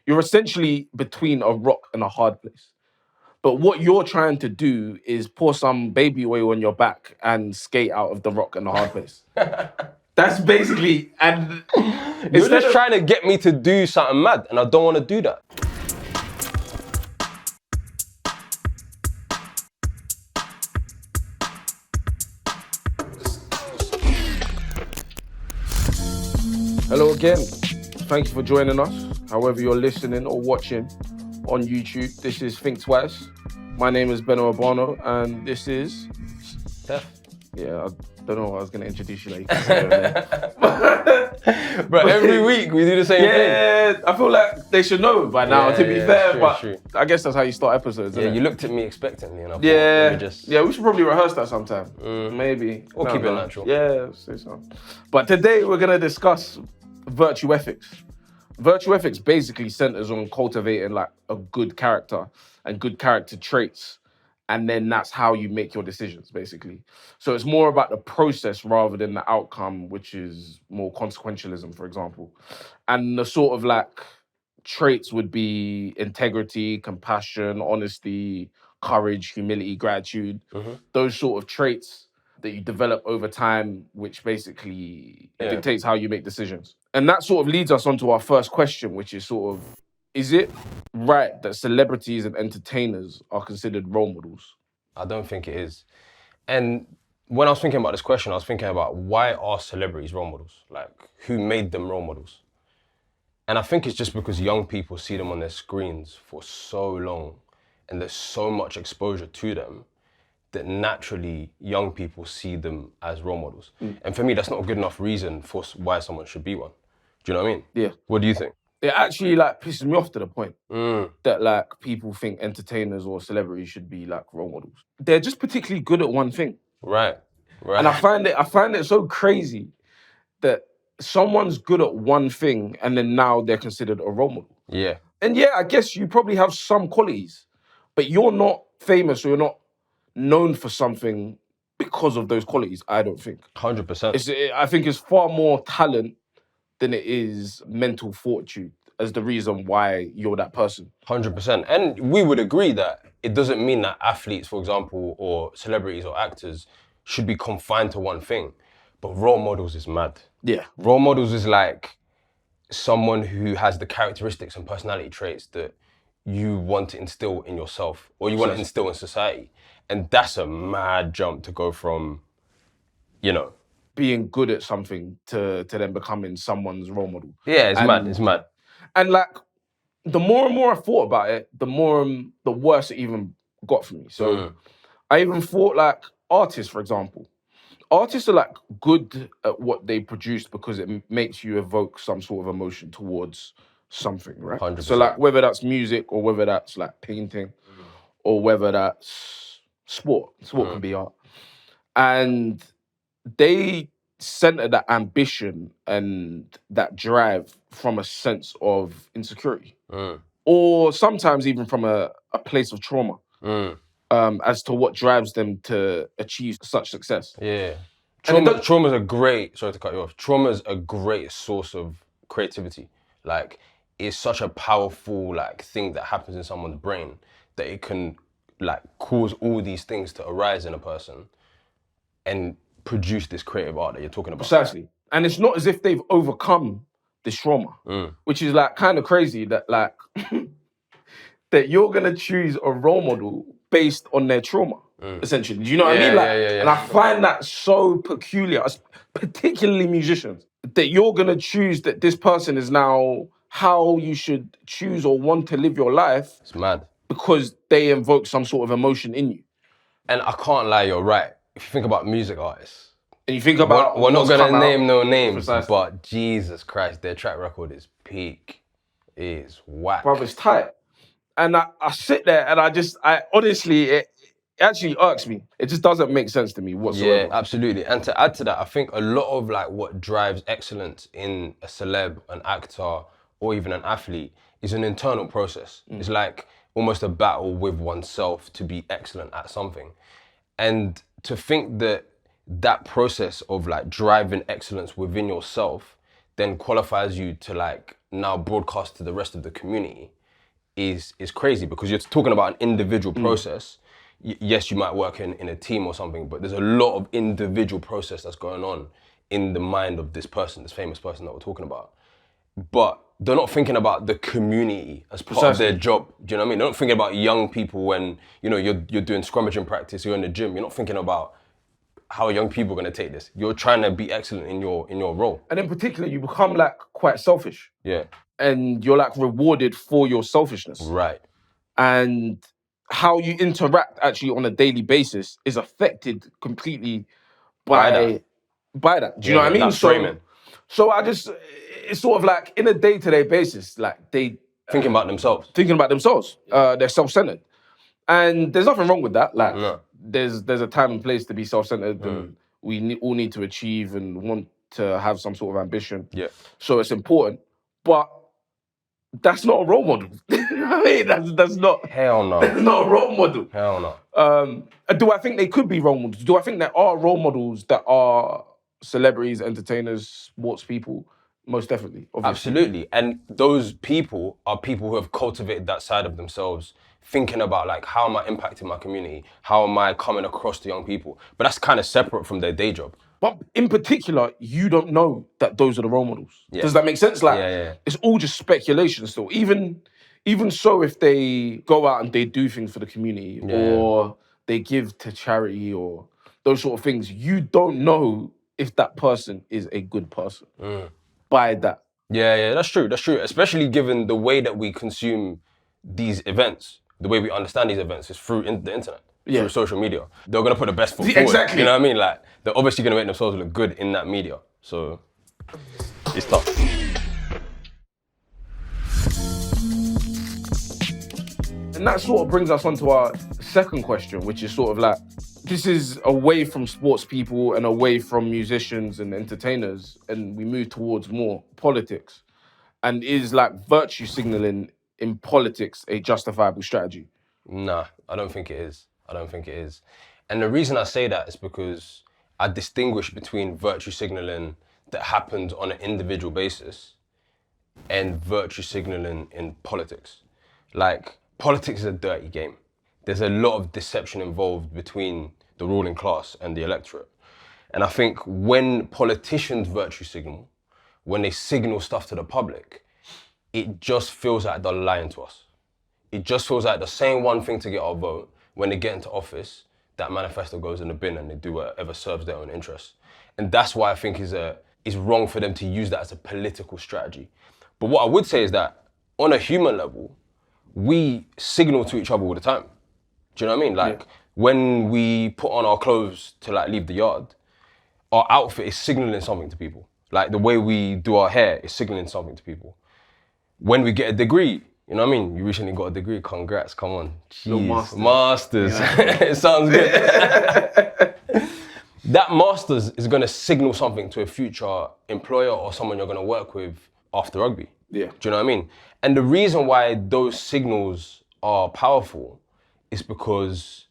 You're essentially between a rock and a hard place. But what you're trying to do is pour some baby oil on your back and skate out of the rock and the hard place. That's basically, and You're just trying to get me to do something mad, and I don't want to do that. Hello again. Thank you for joining us. However you're listening or watching on YouTube, this is Think Twice. My name is Benno Urbano, and this is Tef. Yeah, I don't know what I was going to introduce you like. You can say it, But every week we do the same thing. Yeah, I feel like they should know by now, to be fair, true, but true. I guess that's how you start episodes, isn't it? You looked at me expectantly and I thought, let me just... Yeah, we should probably rehearse that sometime. Maybe. Or keep it natural. Yeah, say so. But today we're going to discuss virtue ethics. Virtue ethics basically centers on cultivating like a good character and good character traits. And then that's how you make your decisions, basically. So it's more about the process rather than the outcome, which is more consequentialism, for example. And the sort of like traits would be integrity, compassion, honesty, courage, humility, gratitude. Those sort of traits that you develop over time, which basically dictates how you make decisions. And that sort of leads us on to our first question, which is sort of, is it right that celebrities and entertainers are considered role models? I don't think it is. And when I was thinking about this question, I was thinking about why are celebrities role models? Like, who made them role models? And I think it's just because young people see them on their screens for so long and there's so much exposure to them that naturally young people see them as role models. And for me, that's not a good enough reason for why someone should be one. Do you know what I mean? Yeah. What do you think? It actually like pisses me off to the point that like people think entertainers or celebrities should be like role models. They're just particularly good at one thing. Right. And I find it so crazy that someone's good at one thing and then now they're considered a role model. Yeah. And yeah, I guess you probably have some qualities, but you're not famous or you're not known for something because of those qualities, I don't think. 100%. I think it's far more talent than it is mental fortitude as the reason why you're that person. 100%. And we would agree that it doesn't mean that athletes, for example, or celebrities or actors should be confined to one thing. But role models is mad. Yeah. Role models is like someone who has the characteristics and personality traits that you want to instill in yourself or you want to instill in society. And that's a mad jump to go from, being good at something to then becoming someone's role model. Yeah, it's mad. And like, the more and more I thought about it, the worse it even got for me. So I even thought like artists, for example. Artists are like good at what they produce because it makes you evoke some sort of emotion towards something, right? 100%. So like whether that's music or whether that's like painting or whether that's sport. Sport can be art. And they center that ambition and that drive from a sense of insecurity. Or sometimes even from a place of trauma. As to what drives them to achieve such success. Yeah. Trauma's a great, sorry to cut you off, trauma's a great source of creativity. Like, it's such a powerful like thing that happens in someone's brain that it can like cause all these things to arise in a person and produce this creative art that you're talking about. Precisely. And it's not as if they've overcome this trauma, which is like kind of crazy that like, that you're gonna choose a role model based on their trauma, essentially. Do you know what I mean? Like, and I find that so peculiar, particularly musicians, that you're gonna choose that this person is now how you should choose or want to live your life. It's mad. Because they invoke some sort of emotion in you. And I can't lie, you're right. If you think about music artists, and you think about we're not gonna name no names, precisely. But Jesus Christ, their track record is peak. It is whack. Bruv, it's tight. And I sit there and I honestly, it actually irks me. It just doesn't make sense to me whatsoever. Yeah, absolutely. And to add to that, I think a lot of like what drives excellence in a celeb, an actor, or even an athlete is an internal process. It's like almost a battle with oneself to be excellent at something. And to think that that process of like driving excellence within yourself then qualifies you to like now broadcast to the rest of the community is crazy, because you're talking about an individual process. Yes, you might work in a team or something, but there's a lot of individual process that's going on in the mind of this person, this famous person that we're talking about. But they're not thinking about the community as part of their job. Do you know what I mean? They're not thinking about young people when, you know, you're doing scrummaging practice, you're in the gym. You're not thinking about how young people are going to take this. You're trying to be excellent in your role. And in particular, you become like quite selfish. Yeah. And you're like rewarded for your selfishness. Right. And how you interact actually on a daily basis is affected completely by that. Do you know what I mean? That framing. So I just, it's sort of like in a day-to-day basis, like they Thinking about themselves. They're self-centered. And there's nothing wrong with that. Like No. there's a time and place to be self-centered, and we all need to achieve and want to have some sort of ambition. Yeah. So it's important. But that's not a role model. You know what I mean? That's not. Hell no. That's not a role model. Hell no. Do I think they could be role models? Do I think there are role models that are celebrities, entertainers, sports people? Most definitely. Obviously. Absolutely. And those people are people who have cultivated that side of themselves, thinking about like, how am I impacting my community? How am I coming across to young people? But that's kind of separate from their day job. But in particular, you don't know that those are the role models. Yeah. Does that make sense? Like, Yeah. It's all just speculation still. Even so, if they go out and they do things for the community or they give to charity or those sort of things, you don't know if that person is a good person by that. Yeah, that's true. That's true. Especially given the way that we consume these events, the way we understand these events is through the internet. Through social media. They're going to put the best foot forward. Exactly. You know what I mean? Like, they're obviously going to make themselves look good in that media. So, it's tough. And that sort of brings us on to our second question, which is sort of like, this is away from sports people and away from musicians and entertainers, and we move towards more politics. And is like virtue signaling in politics a justifiable strategy? Nah, I don't think it is. And the reason I say that is because I distinguish between virtue signaling that happens on an individual basis and virtue signaling in politics. Like, politics is a dirty game. There's a lot of deception involved between the ruling class and the electorate. And I think when politicians virtue signal, when they signal stuff to the public, it just feels like they're lying to us. It just feels like they're saying one thing to get our vote. When they get into office, that manifesto goes in the bin and they do whatever serves their own interests. And that's why I think it's wrong for them to use that as a political strategy. But what I would say is that on a human level, we signal to each other all the time. Do you know what I mean? Like when we put on our clothes to like leave the yard, our outfit is signaling something to people. Like the way we do our hair is signaling something to people. When we get a degree, you know what I mean? You recently got a degree, congrats, come on. Jeez. Masters. Yeah. It sounds good. That masters is gonna signal something to a future employer or someone you're gonna work with after rugby. Yeah. Do you know what I mean? And the reason why those signals are powerful is because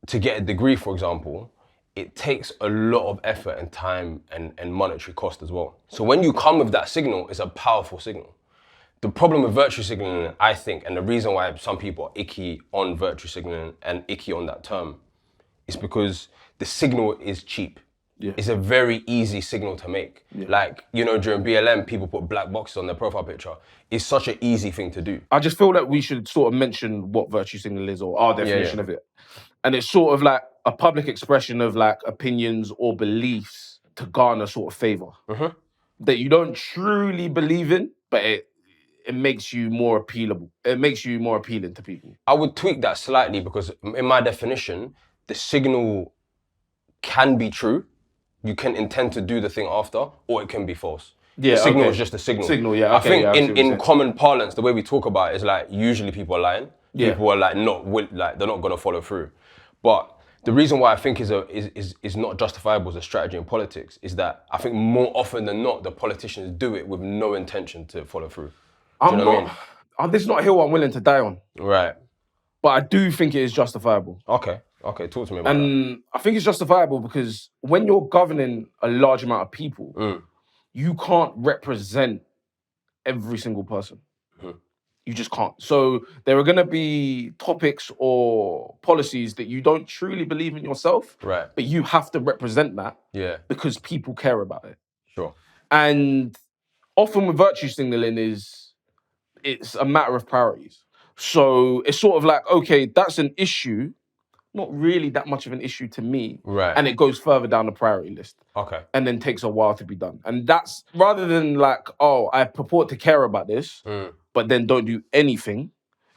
to get a degree, for example, it takes a lot of effort and time and monetary cost as well. So when you come with that signal, it's a powerful signal. The problem with virtue signaling, I think, and the reason why some people are icky on virtue signaling and icky on that term, is because the signal is cheap. Yeah. It's a very easy signal to make. Yeah. Like, you know, during BLM, people put black boxes on their profile picture. It's such an easy thing to do. I just feel that we should sort of mention what virtue signaling is or our definition of it. And it's sort of like a public expression of like opinions or beliefs to garner sort of favor that you don't truly believe in, but it makes you more appealable. It makes you more appealing to people. I would tweak that slightly because in my definition, the signal can be true. You can intend to do the thing after, or it can be false. Yeah, the signal is just a signal. I think in common parlance, the way we talk about it is like usually people are lying. Yeah. People are like they're not gonna follow through. But the reason why I think is not justifiable as a strategy in politics is that I think more often than not, the politicians do it with no intention to follow through. This is not a hill I'm willing to die on. Right. But I do think it is justifiable. Okay, talk to me about that. And I think it's justifiable because when you're governing a large amount of people, you can't represent every single person. You just can't. So there are going to be topics or policies that you don't truly believe in yourself, Right. but you have to represent that because people care about it. Sure. And often with virtue signaling it's a matter of priorities. So it's sort of like, okay, that's an issue, not really that much of an issue to me. Right. And it goes further down the priority list. Okay. And then takes a while to be done. And that's rather than like, oh, I purport to care about this, but then don't do anything.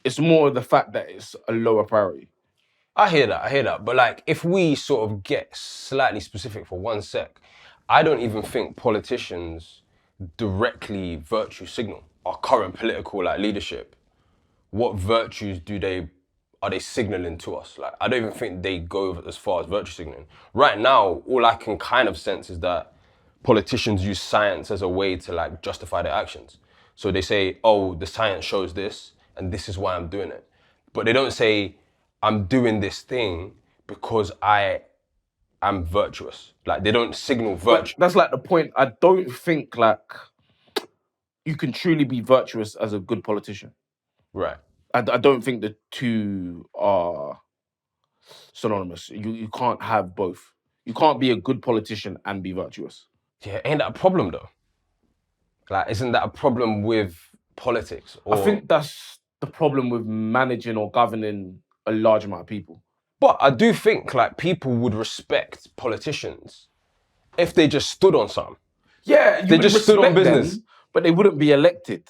It's more the fact that it's a lower priority. I hear that. But like, if we sort of get slightly specific for 1 sec, I don't even think politicians directly virtue signal our current political like leadership. What virtues are they signaling to us? Like, I don't even think they go as far as virtue signaling. Right now, all I can kind of sense is that politicians use science as a way to like justify their actions. So they say, oh, the science shows this, and this is why I'm doing it. But they don't say, I'm doing this thing because I am virtuous. Like, they don't signal virtue. But that's like the point. I don't think like you can truly be virtuous as a good politician. Right. I don't think the two are synonymous. You can't have both. You can't be a good politician and be virtuous. Yeah, ain't that a problem though? Like, isn't that a problem with politics? I think that's the problem with managing or governing a large amount of people. But I do think like people would respect politicians if they just stood on something. Yeah, they just stood on business, them, but they wouldn't be elected.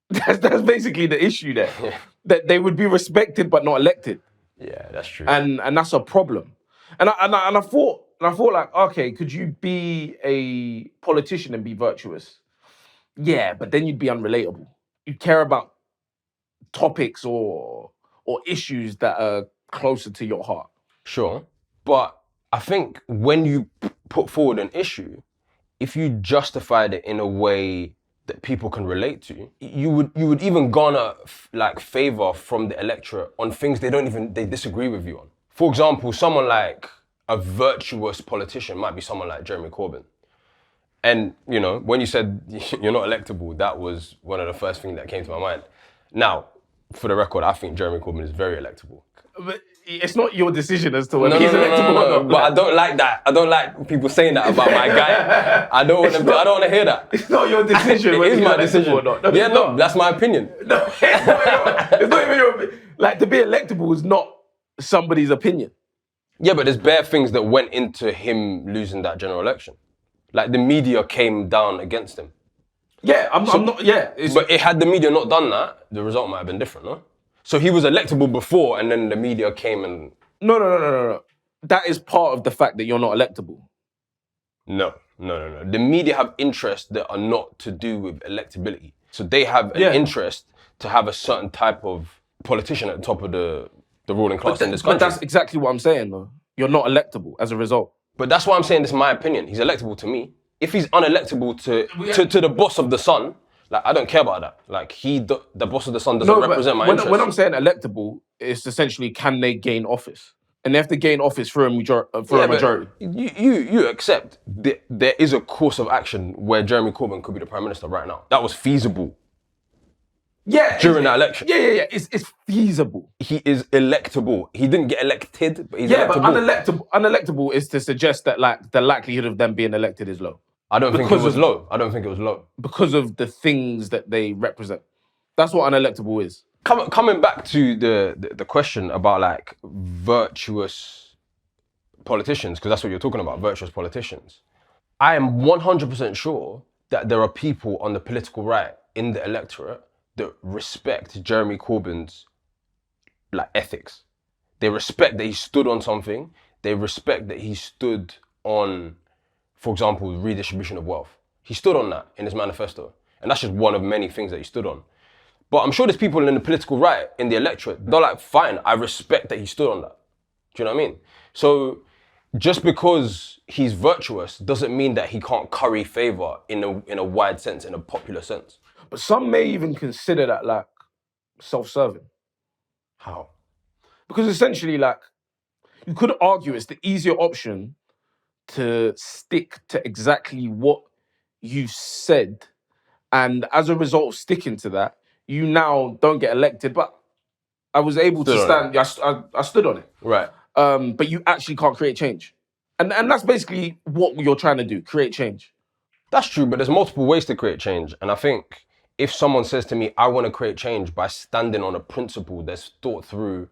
That's basically the issue there. Yeah. That they would be respected but not elected. Yeah, that's true. And that's a problem. And I thought like, okay, could you be a politician and be virtuous? Yeah, but then you'd be unrelatable. You'd care about topics or issues that are closer to your heart. Sure. But I think when you put forward an issue, if you justified it in a way that people can relate to, you would even garner like favor from the electorate on things they disagree with you on. For example, someone like a virtuous politician might be someone like Jeremy Corbyn. And, you know, when you said you're not electable, that was one of the first things that came to my mind. Now, for the record, I think Jeremy Corbyn is very electable. But it's not your decision as to whether he's electable or not. But I don't like that. I don't like people saying that about my guy. I don't want to hear that. It's not your decision. It is my decision. Or not. No, that's my opinion. No, it's not even your opinion. Like, to be electable is not somebody's opinion. Yeah, but there's bare things that went into him losing that general election. Like, the media came down against him. Yeah, I'm not. Yeah, but had the media not done that, the result might have been different, no? So he was electable before, and then the media came and... No. That is part of the fact that you're not electable. No. The media have interests that are not to do with electability. So they have an interest to have a certain type of politician at the top of the ruling class in this country. But that's exactly what I'm saying, though. You're not electable as a result. But that's why I'm saying this is my opinion. He's electable to me. If he's unelectable to the boss of the Sun, like, I don't care about that. Like, the boss of the Sun doesn't represent my interests. When I'm saying electable, it's essentially, can they gain office? And they have to gain office through a majority. You accept that there is a course of action where Jeremy Corbyn could be the Prime Minister right now. That was feasible. Yeah. During that election. Yeah. It's feasible. He is electable. He didn't get elected, but he's electable. But unelectable is to suggest that like the likelihood of them being elected is low. I don't think it was low. Because of the things that they represent. That's what unelectable is. Coming back to the question about like virtuous politicians, because that's what you're talking about, virtuous politicians. I am 100% sure that there are people on the political right in the electorate that respect Jeremy Corbyn's like ethics. They respect that he stood on something. They respect that he stood on, for example, redistribution of wealth. He stood on that in his manifesto. And that's just one of many things that he stood on. But I'm sure there's people in the political right, in the electorate, they're like, fine, I respect that he stood on that. Do you know what I mean? So just because he's virtuous doesn't mean that he can't curry favor in a wide sense, in a popular sense. But some may even consider that like self-serving. How? Because essentially, like, you could argue it's the easier option to stick to exactly what you said, and as a result of sticking to that, you now don't get elected. But I was able to stand. I stood on it. Right. But you actually can't create change, and that's basically what you're trying to do: create change. That's true, but there's multiple ways to create change. And I think if someone says to me, I want to create change by standing on a principle that's thought through,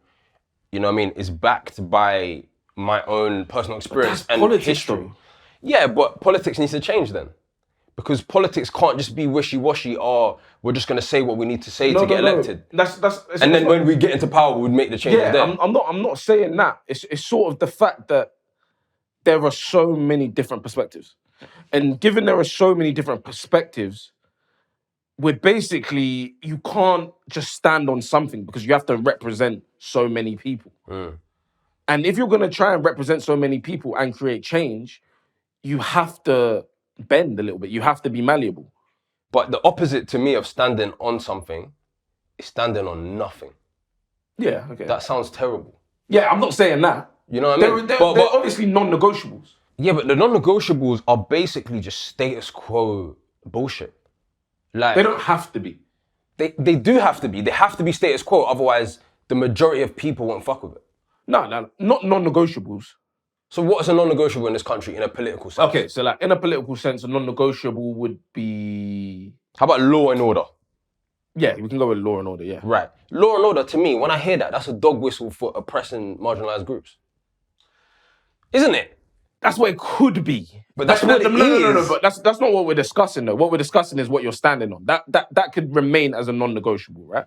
you know what I mean, is backed by my own personal experience and politics, history. though. Yeah, but politics needs to change then. Because politics can't just be wishy-washy, or we're just going to say what we need to say to get elected. That's and then when we get into power, we'd make the changes there. I'm not saying that. It's sort of the fact that there are so many different perspectives. And given there are so many different perspectives, we're basically, you can't just stand on something because you have to represent so many people. And if you're going to try and represent so many people and create change, you have to bend a little bit. You have to be malleable. But the opposite to me of standing on something is standing on nothing. Yeah, okay. That sounds terrible. Yeah, I'm not saying that. You know what I mean? They're obviously non-negotiables. Yeah, but the non-negotiables are basically just status quo bullshit. Like, they don't have to be. They do have to be. They have to be status quo, otherwise the majority of people won't fuck with it. No, not non-negotiables. So what is a non-negotiable in this country in a political sense? Okay, so like in a political sense, a non-negotiable would be... How about law and order? Yeah, we can go with law and order, yeah. Right. Law and order, to me, when I hear that, that's a dog whistle for oppressing marginalised groups. Isn't it? That's what it could be. But that's what it is. No, but that's not what we're discussing, though. What we're discussing is what you're standing on. That could remain as a non-negotiable, right?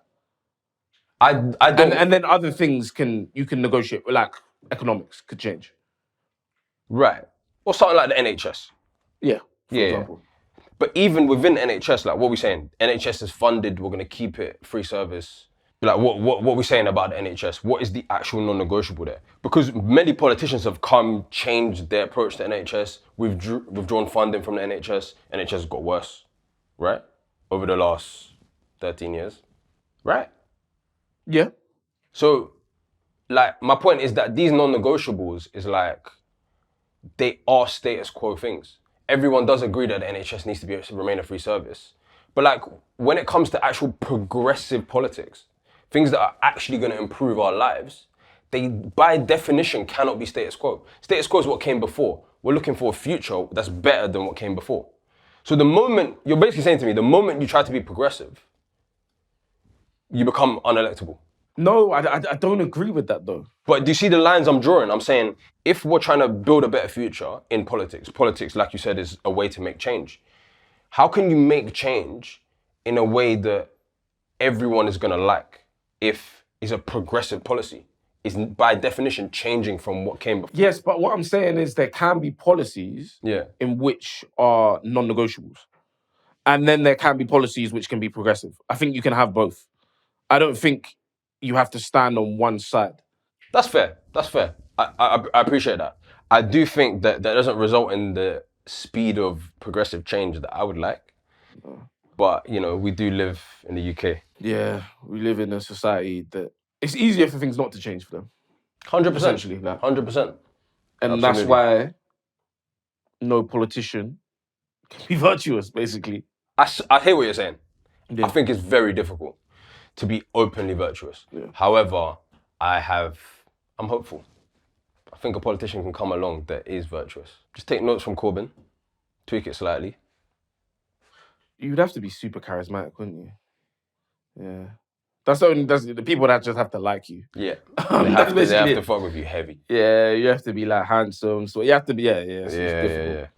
I don't... And then other things you can negotiate, like economics could change. Right. Or something like the NHS. Yeah, for example. But even within NHS, like what we're saying, NHS is funded, we're going to keep it free service. Like what we're saying about the NHS, what is the actual non-negotiable there? Because many politicians have changed their approach to NHS, withdrawn funding from the NHS has got worse, right? Over the last 13 years, right? Yeah. So, like, my point is that these non-negotiables is like, they are status quo things. Everyone does agree that the NHS needs to remain a free service. But like, when it comes to actual progressive politics, things that are actually going to improve our lives, they, by definition, cannot be status quo. Status quo is what came before. We're looking for a future that's better than what came before. So the moment, you're basically saying to me, the moment you try to be progressive, you become unelectable. No, I don't agree with that, though. But do you see the lines I'm drawing? I'm saying, if we're trying to build a better future in politics, like you said, is a way to make change. How can you make change in a way that everyone is going to like if it's a progressive policy? Is by definition changing from what came before. Yes, but what I'm saying is there can be policies in which are non-negotiables. And then there can be policies which can be progressive. I think you can have both. I don't think you have to stand on one side. That's fair. I appreciate that. I do think that doesn't result in the speed of progressive change that I would like. But, you know, we do live in the UK. Yeah, we live in a society that it's easier for things not to change for them. 100%. Essentially, like. 100%. And Absolutely. That's why no politician can be virtuous, basically. I hear what you're saying. Yeah. I think it's very difficult to be openly virtuous. Yeah. However, I'm hopeful. I think a politician can come along that is virtuous. Just take notes from Corbyn, tweak it slightly. You'd have to be super charismatic, wouldn't you? Yeah. That's the people that just have to like you. Yeah. They have to fuck with you heavy. Yeah, you have to be like handsome. So you have to be, it's difficult.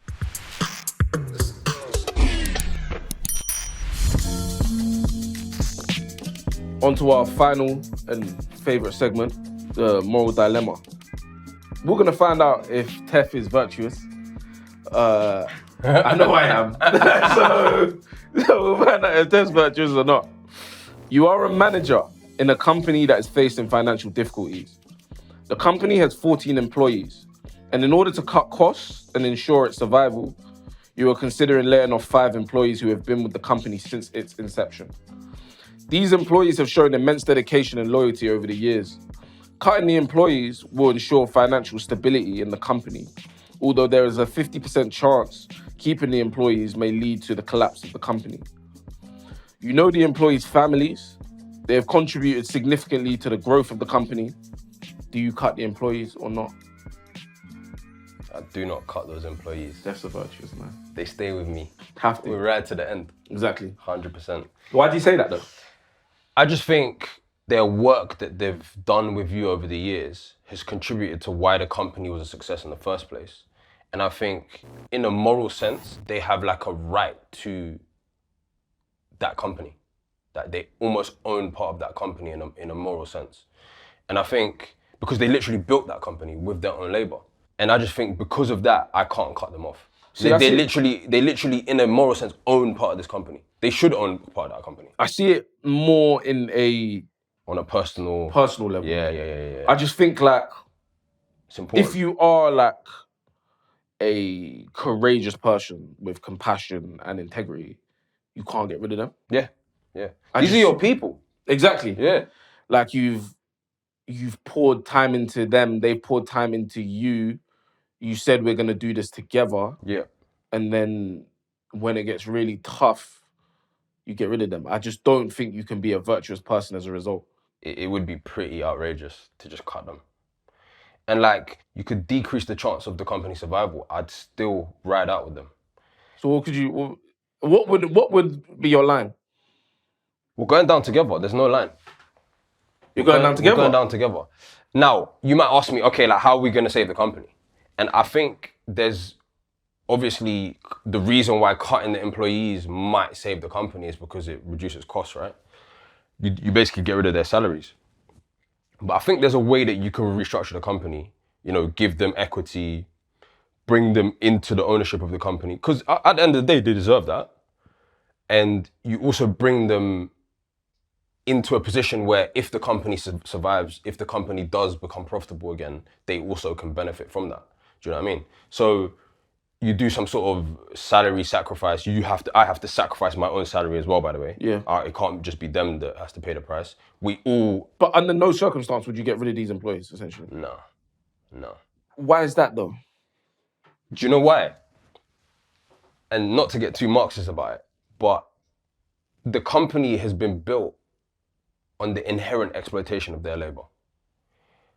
On to our final and favourite segment, the moral dilemma. We're going to find out if Tef is virtuous. I know I am. so we'll find out if Tef's virtuous or not. You are a manager in a company that is facing financial difficulties. The company has 14 employees, and in order to cut costs and ensure its survival, you are considering laying off 5 employees who have been with the company since its inception. These employees have shown immense dedication and loyalty over the years. Cutting the employees will ensure financial stability in the company although there is a 50% chance keeping the employees may lead to the collapse of the company. You know the employees' families. They have contributed significantly to the growth of the company. Do you cut the employees or not? I do not cut those employees. That's the virtuous, man. They stay with me. Have to. We're right to the end. Exactly. 100%. Why do you say that though? I just think their work that they've done with you over the years has contributed to why the company was a success in the first place. And I think in a moral sense, they have like a right to that company. That they almost own part of that company in a moral sense. And I think because they literally built that company with their own labor. And I just think because of that, I can't cut them off. They literally, in a moral sense, own part of this company. They should own part of that company. I see it more on a personal level. Yeah. I just think like it's important. If you are like a courageous person with compassion and integrity, you can't get rid of them. Yeah. These are your people. Exactly. Yeah. Like you've poured time into them, they've poured time into you. You said we're gonna do this together. Yeah. And then when it gets really tough, you get rid of them. I just don't think you can be a virtuous person as a result. It would be pretty outrageous to just cut them. And like, you could decrease the chance of the company's survival. I'd still ride out with them. So what would be your line? We're going down together. There's no line. You're going down together? We're going down together. Now, you might ask me, okay, like, how are we going to save the company? And I think there's obviously the reason why cutting the employees might save the company is because it reduces costs, right? You basically get rid of their salaries. But I think there's a way that you can restructure the company, give them equity, bring them into the ownership of the company. Because at the end of the day, they deserve that. And you also bring them into a position where if the company survives, if the company does become profitable again, they also can benefit from that. Do you know what I mean? So you do some sort of salary sacrifice. I have to sacrifice my own salary as well, by the way. Yeah. It can't just be them that has to pay the price. But under no circumstance would you get rid of these employees, essentially? No. Why is that though? Do you know why? And not to get too Marxist about it, but the company has been built on the inherent exploitation of their labor.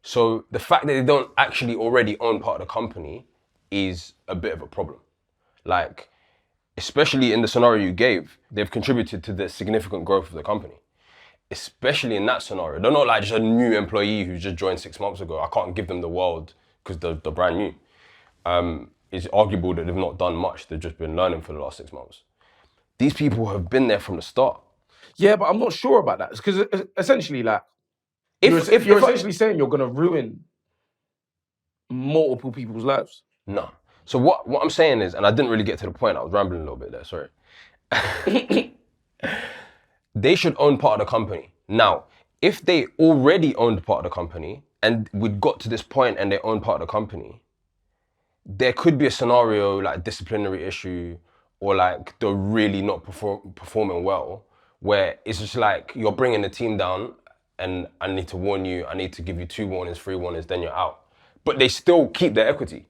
So the fact that they don't actually already own part of the company is a bit of a problem. Like, especially in the scenario you gave, they've contributed to the significant growth of the company. Especially in that scenario. They're not like just a new employee who just joined 6 months ago. I can't give them the world because they're brand new. It's arguable that they've not done much. They've just been learning for the last 6 months. These people have been there from the start. Yeah, but I'm not sure about that. Because essentially, like, if you're essentially saying you're going to ruin multiple people's lives. No. So what I'm saying is, and I didn't really get to the point, I was rambling a little bit there, sorry. They should own part of the company. Now, if they already owned part of the company and we got to this point and they own part of the company, there could be a scenario like disciplinary issue or like they're really not performing well, where it's just like you're bringing the team down and I need to warn you, I need to give you 2 warnings, 3 warnings, then you're out. But they still keep their equity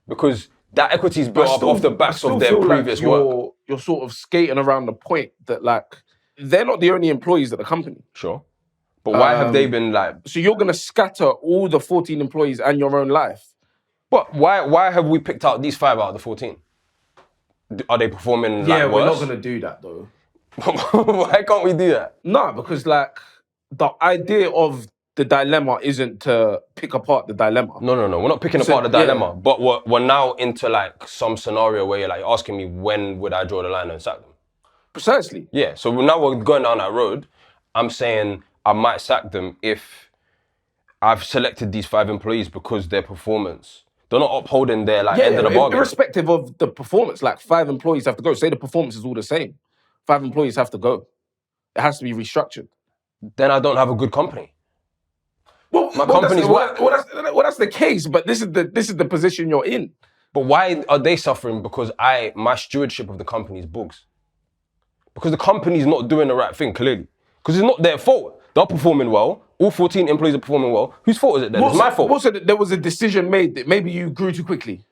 because that equity is built up off the backs of their previous work. You're sort of skating around the point that like, they're not the only employees at the company. Sure. But why have they been like... So you're going to scatter all the 14 employees and your own life? But why have we picked out these 5 out of the 14? Are they performing like Yeah, we're worse? not going to do that though. Why can't we do that? No, because like the idea of the dilemma isn't to pick apart the dilemma. No. We're not picking apart the dilemma. Yeah. But we're now into like some scenario where you're like asking me when would I draw the line and sack them? Precisely. Yeah, so now we're going down that road. I'm saying I might sack them if I've selected these 5 employees because their performance, they're not upholding their like end of the bargain. Irrespective of the performance, like 5 employees have to go. Say the performance is all the same. 5 employees have to go. It has to be restructured. Then I don't have a good company. Well, company's whack. Well, that's the case, but this is the position you're in. But why are they suffering? Because my stewardship of the company is bugs. Because the company's not doing the right thing, clearly. Because it's not their fault. They're performing well. All 14 employees are performing well. Whose fault is it then? It's my fault. Also, there was a decision made that maybe you grew too quickly.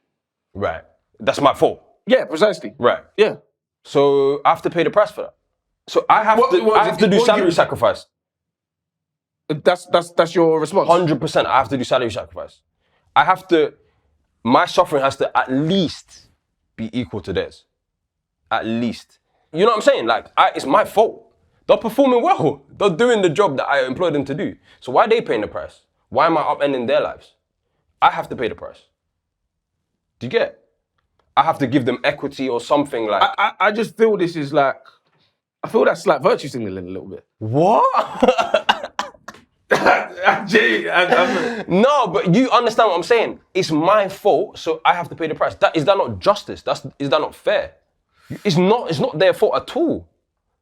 Right. That's my fault. Yeah, precisely. Right. Yeah. So I have to pay the price for that. So I have to do salary sacrifice. That's your response. 100%. I have to do salary sacrifice. I have to. My suffering has to at least be equal to theirs. At least. You know what I'm saying? Like, it's my fault. They're performing well. They're doing the job that I employed them to do. So why are they paying the price? Why am I upending their lives? I have to pay the price. Do you get it? I have to give them equity or something like... I just feel this is like... I feel that's like virtue signaling a little bit. What? No, but you understand what I'm saying. It's my fault, so I have to pay the price. Is that not justice? Is that not fair? It's not their fault at all.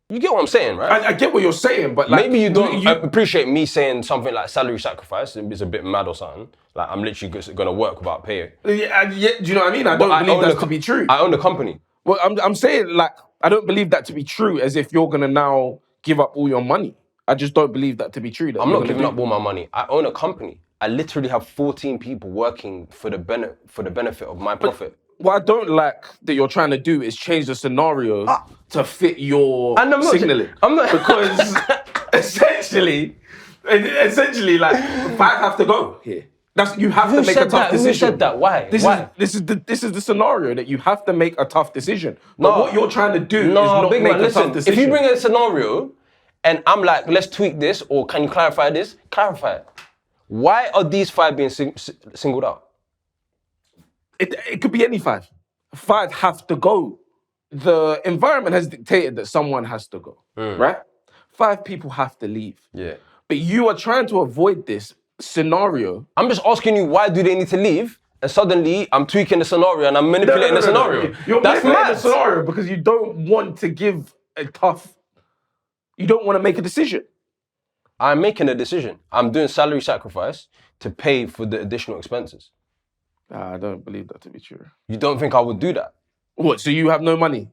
You get what I'm saying, right? I get what you're saying, but like... Maybe you don't appreciate me saying something like salary sacrifice. It's a bit mad or something. Like, I'm literally going to work without pay. Yeah, do you know what I mean? I don't believe that to be true. I own the company. Well, I'm saying, like, I don't believe that to be true as if you're going to now give up all your money. I just don't believe that to be true. I'm not giving up all my money. I own a company. I literally have 14 people working for the benefit of my profit. What I don't like that you're trying to do is change the scenario to fit your signaling. I'm not because essentially, like 5 have to go here. You have to make a tough decision. Who said that? Why? This is the scenario that you have to make a tough decision. But what you're trying to do is not make a tough decision. If you bring a scenario and I'm like, let's tweak this, or can you clarify this? Clarify it. Why are these 5 being singled out? It could be any 5. 5 have to go. The environment has dictated that someone has to go, right? 5 people have to leave. Yeah. But you are trying to avoid this scenario. I'm just asking you, why do they need to leave? And suddenly, I'm tweaking the scenario and I'm manipulating the scenario. You're That's manipulating mad. the scenario because you don't want to give a tough... You don't want to make a decision. I'm making a decision. I'm doing salary sacrifice to pay for the additional expenses. I don't believe that to be true. You don't think I would do that? What, so you have no money?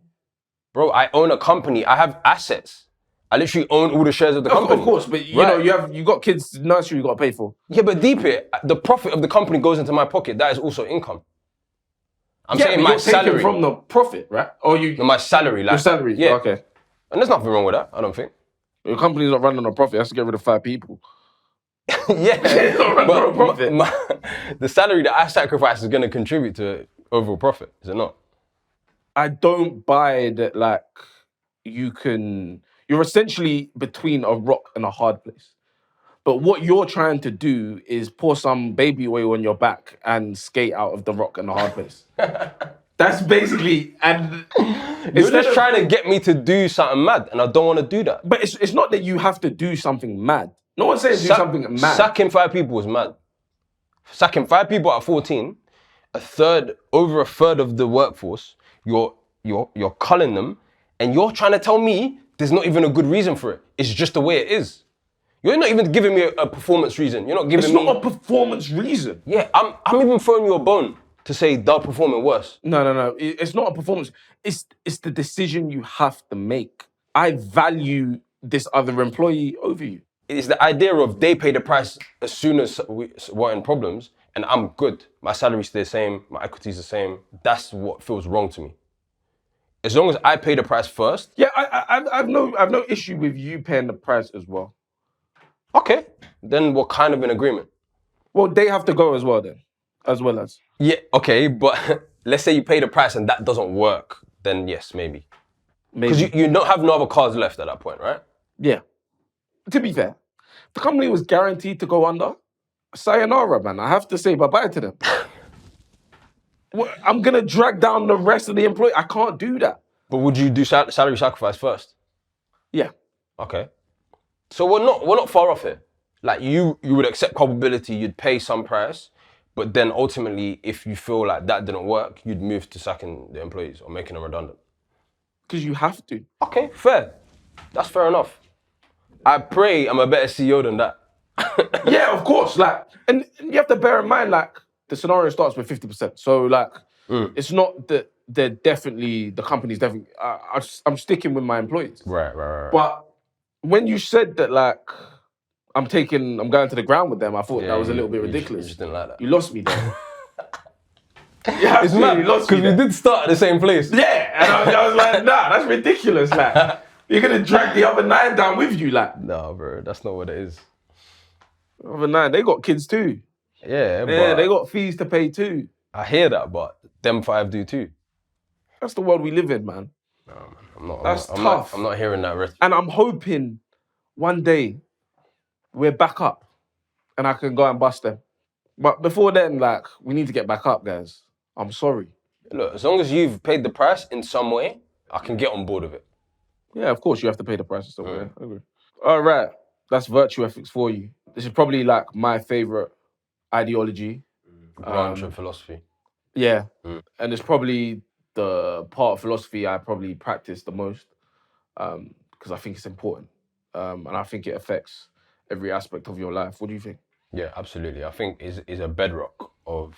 Bro, I own a company. I have assets. I literally own all the shares of the company. Of course, but you know, you got kids nursery you got to pay for. Yeah, but deep it, the profit of the company goes into my pocket. That is also income. I'm saying my salary from the profit, right? Or my salary, like your salary. Yeah, okay. And there's nothing wrong with that. I don't think. Your company's not running on a profit. It has to get rid of 5 people. Yeah, it's not running on a profit. The salary that I sacrifice is going to contribute to overall profit. Is it not? I don't buy that. Like you're essentially between a rock and a hard place. But what you're trying to do is pour some baby oil on your back and skate out of the rock and the hard place. That's basically, and you're just trying to get me to do something mad, and I don't want to do that. But it's not that you have to do something mad. No one's saying do something mad. Sacking 5 people was mad. Sacking 5 people at 14, over a third of the workforce, you're culling them, and you're trying to tell me there's not even a good reason for it. It's just the way it is. You're not even giving me a performance reason. You're not giving me... It's not a performance reason. Yeah, I'm even throwing you a bone to say they're performing worse. No. It's not a performance. It's the decision you have to make. I value this other employee over you. It's the idea of they pay the price as soon as we're in problems, and I'm good. My salary stays the same, my equity's the same. That's what feels wrong to me. As long as I pay the price first. Yeah, I've no issue with you paying the price as well. Okay, then we're kind of in agreement. Well, they have to go as well then, as well as. Yeah, okay, but let's say you pay the price and that doesn't work, then yes, maybe. Because you don't have no other cards left at that point, right? Yeah. To be fair, the company was guaranteed to go under. Sayonara, man. I have to say bye-bye to them. I'm going to drag down the rest of the employee. I can't do that. But would you do salary sacrifice first? Yeah. Okay. So we're not far off here. Like you would accept culpability, you'd pay some price, but then ultimately, if you feel like that didn't work, you'd move to sacking the employees or making them redundant. Because you have to. Okay, fair. That's fair enough. I pray I'm a better CEO than that. Yeah, of course. Like, and you have to bear in mind, like, the scenario starts with 50%. So, like, it's not that the company's definitely, I'm sticking with my employees. Right. But when you said that, like, I'm going to the ground with them, I thought that was a little bit ridiculous. You just didn't like that. You lost me there. You absolutely lost me because we there. did start at the same place. Yeah, and I was like, nah, that's ridiculous. Like, you're gonna drag the other 9 down with you, like. No, bro, that's not what it is. The other 9, they got kids too. Yeah, Yeah, but they got fees to pay too. I hear that, but them 5 do too. That's the world we live in, man. No, man, I'm not. That's I'm tough. I'm not hearing that. And I'm hoping one day we're back up and I can go and bust them. But before then, like, we need to get back up, guys. I'm sorry. Look, as long as you've paid the price in some way, I can get on board with it. Yeah, of course you have to pay the price still. Yeah, I agree. All right, that's virtue ethics for you. This is probably like my favorite ideology. Branch of philosophy. Yeah, and it's probably the part of philosophy I probably practice the most because I think it's important and I think it affects every aspect of your life. What do you think? Yeah, absolutely. I think is a bedrock of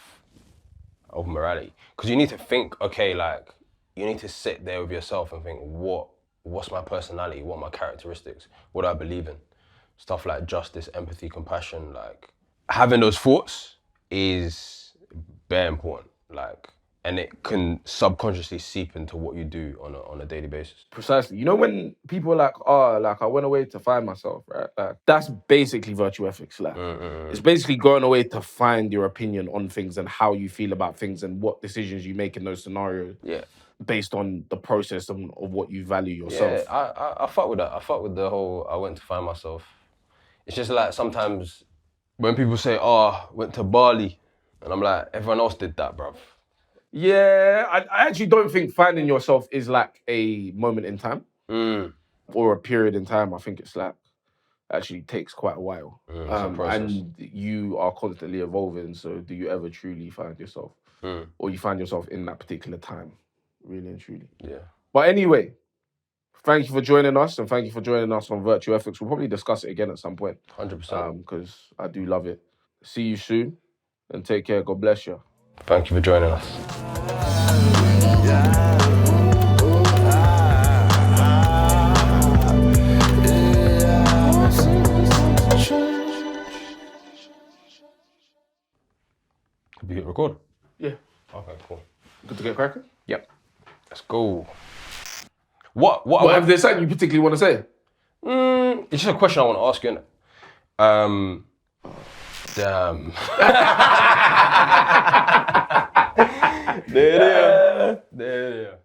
morality, because you need to think. Okay, like you need to sit there with yourself and think, what's my personality? What are my characteristics? What do I believe in? Stuff like justice, empathy, compassion. Like having those thoughts is very important. Like, and it can subconsciously seep into what you do on a daily basis. Precisely. You know when people are like, oh, like I went away to find myself, right? Like that's basically virtue ethics. Like it's basically going away to find your opinion on things and how you feel about things and what decisions you make in those scenarios. Yeah. Based on the process of what you value yourself. Yeah, I fuck with that. I fuck with the whole I went to find myself. It's just like sometimes when people say, oh, went to Bali, and I'm like, everyone else did that, bruv. Yeah, I actually don't think finding yourself is like a moment in time or a period in time. I think it's like actually takes quite a while. And you are constantly evolving. So do you ever truly find yourself? Or you find yourself in that particular time, really and truly? Yeah. But anyway, thank you for joining us and thank you for joining us on Virtue Ethics. We'll probably discuss it again at some point. 100%. Because I do love it. See you soon and take care. God bless you. Thank you for joining us. Did you hit record? Yeah. Okay, cool. Good to get cracking? Yep. Let's go. What If there's something you particularly want to say? It's just a question I want to ask you, innit? Damn. There.